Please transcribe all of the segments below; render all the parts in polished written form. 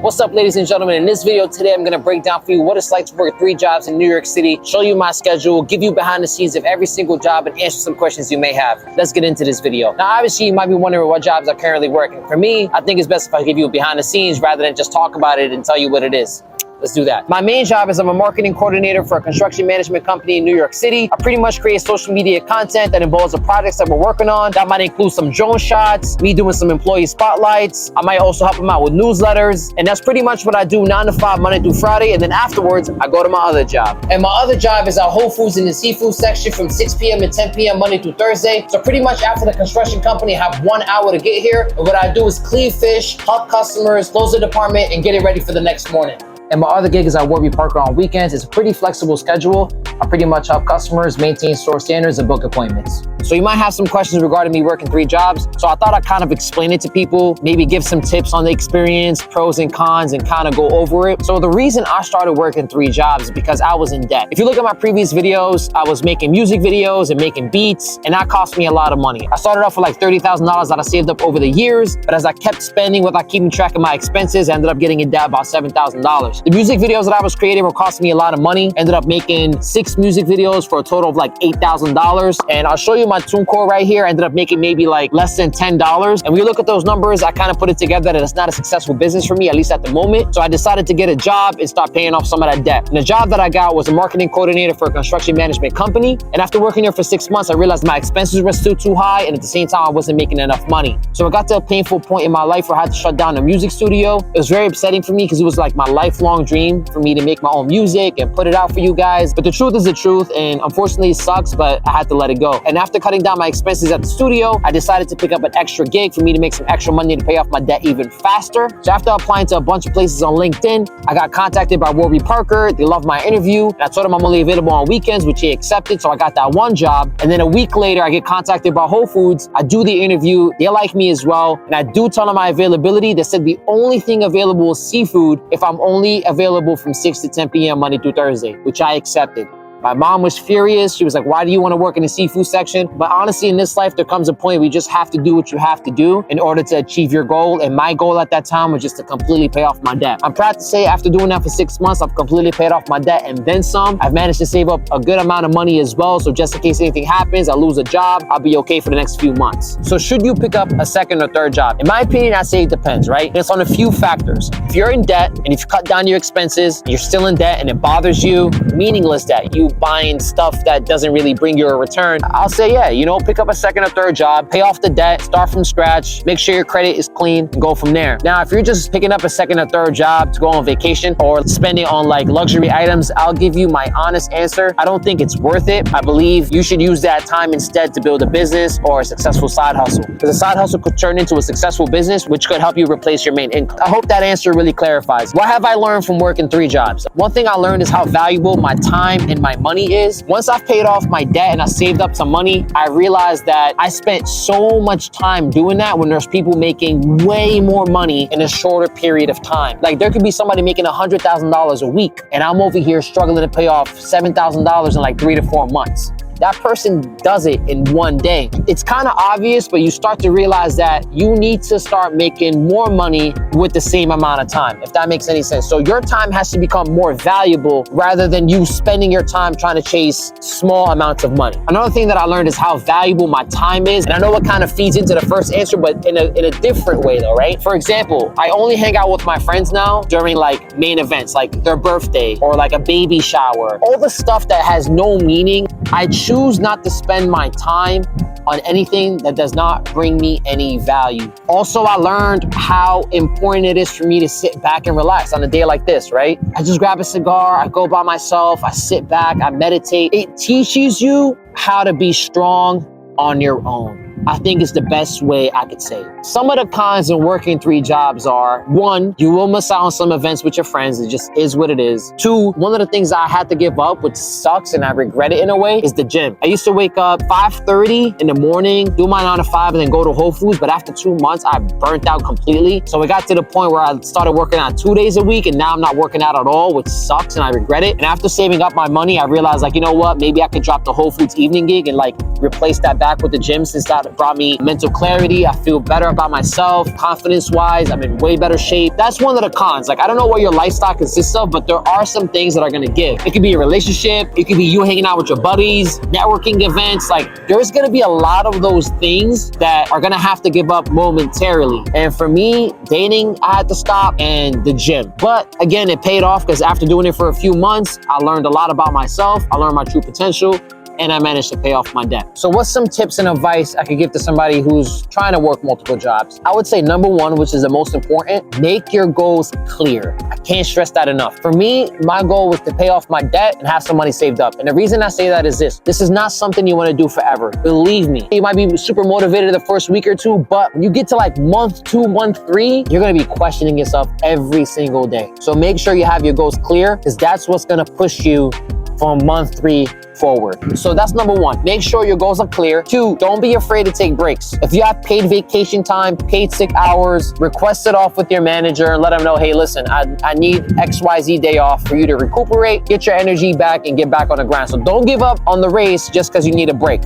What's up, ladies and gentlemen? In this video today, I'm gonna break down for you what it's like to work 3 jobs in New York City, show you my schedule, give you behind the scenes of every single job, and answer some questions you may have. Let's get into this video. Now, obviously, you might be wondering what jobs are currently working. For me, I think it's best if I give you behind the scenes rather than just talk about it and tell you what it is. Let's do that. My main job is I'm a marketing coordinator for a construction management company in New York City. I pretty much create social media content that involves the projects that we're working on. That might include some drone shots, me doing some employee spotlights. I might also help them out with newsletters. And that's pretty much what I do 9 to 5, Monday through Friday. And then afterwards, I go to my other job. And my other job is at Whole Foods in the seafood section from 6 p.m. to 10 p.m. Monday through Thursday. So pretty much after the construction company, I have 1 hour to get here. And what I do is clean fish, help customers, close the department, and get it ready for the next morning. And my other gig is at Warby Parker on weekends. It's a pretty flexible schedule. I pretty much help customers maintain store standards and book appointments. So you might have some questions regarding me working 3 jobs. So I thought I'd kind of explain it to people, maybe give some tips on the experience, pros and cons, and kind of go over it. So the reason I started working 3 jobs is because I was in debt. If you look at my previous videos, I was making music videos and making beats, and that cost me a lot of money. I started off with like $30,000 that I saved up over the years, but as I kept spending without keeping track of my expenses, I ended up getting in debt about $7,000. The music videos that I was creating were costing me a lot of money. Ended up making 6 music videos for a total of like $8,000. And I'll show you my TuneCore right here. I ended up making maybe like less than $10. And when you look at those numbers, I kind of put it together that it's not a successful business for me, at least at the moment. So I decided to get a job and start paying off some of that debt. And the job that I got was a marketing coordinator for a construction management company. And after working there for 6 months, I realized my expenses were still too high. And at the same time, I wasn't making enough money. So I got to a painful point in my life where I had to shut down the music studio. It was very upsetting for me because it was like my lifelong dream for me to make my own music and put it out for you guys. But the truth is the truth, and unfortunately it sucks, but I had to let it go. And after cutting down my expenses at the studio, I decided to pick up an extra gig for me to make some extra money to pay off my debt even faster. So after applying to a bunch of places on LinkedIn, I got contacted by Warby Parker. They loved my interview, and I told them I'm only available on weekends, which he accepted. So I got that 1 job. And then a week later, I get contacted by Whole Foods. I do the interview. They like me as well. And I do tell them my availability. They said the only thing available is seafood if I'm only available from 6 to 10 p.m. Monday through Thursday, which I accepted. My mom was furious. She was like, why do you want to work in the seafood section? But honestly, in this life, there comes a point where you just have to do what you have to do in order to achieve your goal. And my goal at that time was just to completely pay off my debt. I'm proud to say after doing that for 6 months, I've completely paid off my debt and then some. I've managed to save up a good amount of money as well. So just in case anything happens, I lose a job, I'll be okay for the next few months. So should you pick up a 2nd or 3rd job? In my opinion, I'd say it depends, right? It's on a few factors. If you're in debt and if you cut down your expenses, you're still in debt and it bothers you, meaningless debt, you buying stuff that doesn't really bring you a return, I'll say, yeah, pick up a 2nd or 3rd job, pay off the debt, start from scratch, make sure your credit is clean, and go from there. Now, if you're just picking up a 2nd or 3rd job to go on vacation or spending on like luxury items, I'll give you my honest answer. I don't think it's worth it. I believe you should use that time instead to build a business or a successful side hustle. Because a side hustle could turn into a successful business, which could help you replace your main income. I hope that answer really clarifies. What have I learned from working 3 jobs? One thing I learned is how valuable my time and my money is. Once I've paid off my debt and I saved up some money, I realized that I spent so much time doing that when there's people making way more money in a shorter period of time. Like there could be somebody making $100,000 a week and I'm over here struggling to pay off $7,000 in like 3 to 4 months. That person does it in 1 day. It's kind of obvious, but you start to realize that you need to start making more money with the same amount of time, if that makes any sense. So your time has to become more valuable rather than you spending your time trying to chase small amounts of money. Another thing that I learned is how valuable my time is. And I know it kind of feeds into the first answer, but in a different way though, right? For example, I only hang out with my friends now during like main events, like their birthday or like a baby shower. All the stuff that has no meaning, I choose not to spend my time on anything that does not bring me any value. Also, I learned how important it is for me to sit back and relax on a day like this, right? I just grab a cigar, I go by myself, I sit back, I meditate. It teaches you how to be strong on your own. I think it's the best way I could say it. Some of the cons in working 3 jobs are, 1, you will miss out on some events with your friends. It just is what it is. 2, one of the things I had to give up, which sucks and I regret it in a way, is the gym. I used to wake up 5:30 in the morning, do my 9 to 5, and then go to Whole Foods. But after 2 months, I burnt out completely. So it got to the point where I started working out 2 days a week, and now I'm not working out at all, which sucks and I regret it. And after saving up my money, I realized, like, you know what? Maybe I could drop the Whole Foods evening gig and like replace that back with the gym since that It brought me mental clarity. I feel better about myself, confidence-wise. I'm in way better shape. That's one of the cons. Like, I don't know what your lifestyle consists of, but there are some things that are gonna give. It could be a relationship. It could be you hanging out with your buddies, networking events. Like, there's gonna be a lot of those things that are gonna have to give up momentarily. And for me, dating, I had to stop, and the gym. But again, it paid off because after doing it for a few months, I learned a lot about myself. I learned my true potential, and I managed to pay off my debt. So what's some tips and advice I could give to somebody who's trying to work multiple jobs? I would say number one, which is the most important, make your goals clear. I can't stress that enough. For me, my goal was to pay off my debt and have some money saved up. And the reason I say that is this is not something you want to do forever. Believe me, you might be super motivated the first week or two, but when you get to like month 2, month 3, you're going to be questioning yourself every single day. So make sure you have your goals clear, because that's what's going to push you from month 3 forward. So that's number one. Make sure your goals are clear. 2, don't be afraid to take breaks. If you have paid vacation time, paid sick hours, request it off with your manager and let them know, hey, listen, I need XYZ day off for you to recuperate, get your energy back, and get back on the grind. So don't give up on the race just because you need a break.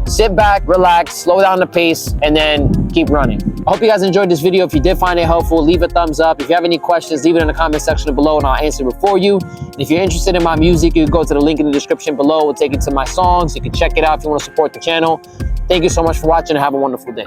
Sit back, relax, slow down the pace, and then keep running. I hope you guys enjoyed this video. If you did find it helpful, leave a thumbs up. If you have any questions, leave it in the comment section below and I'll answer it for you. And if you're interested in my music, you can go to the link in the description below. We'll take you to my songs. You can check it out if you want to support the channel. Thank you so much for watching and have a wonderful day.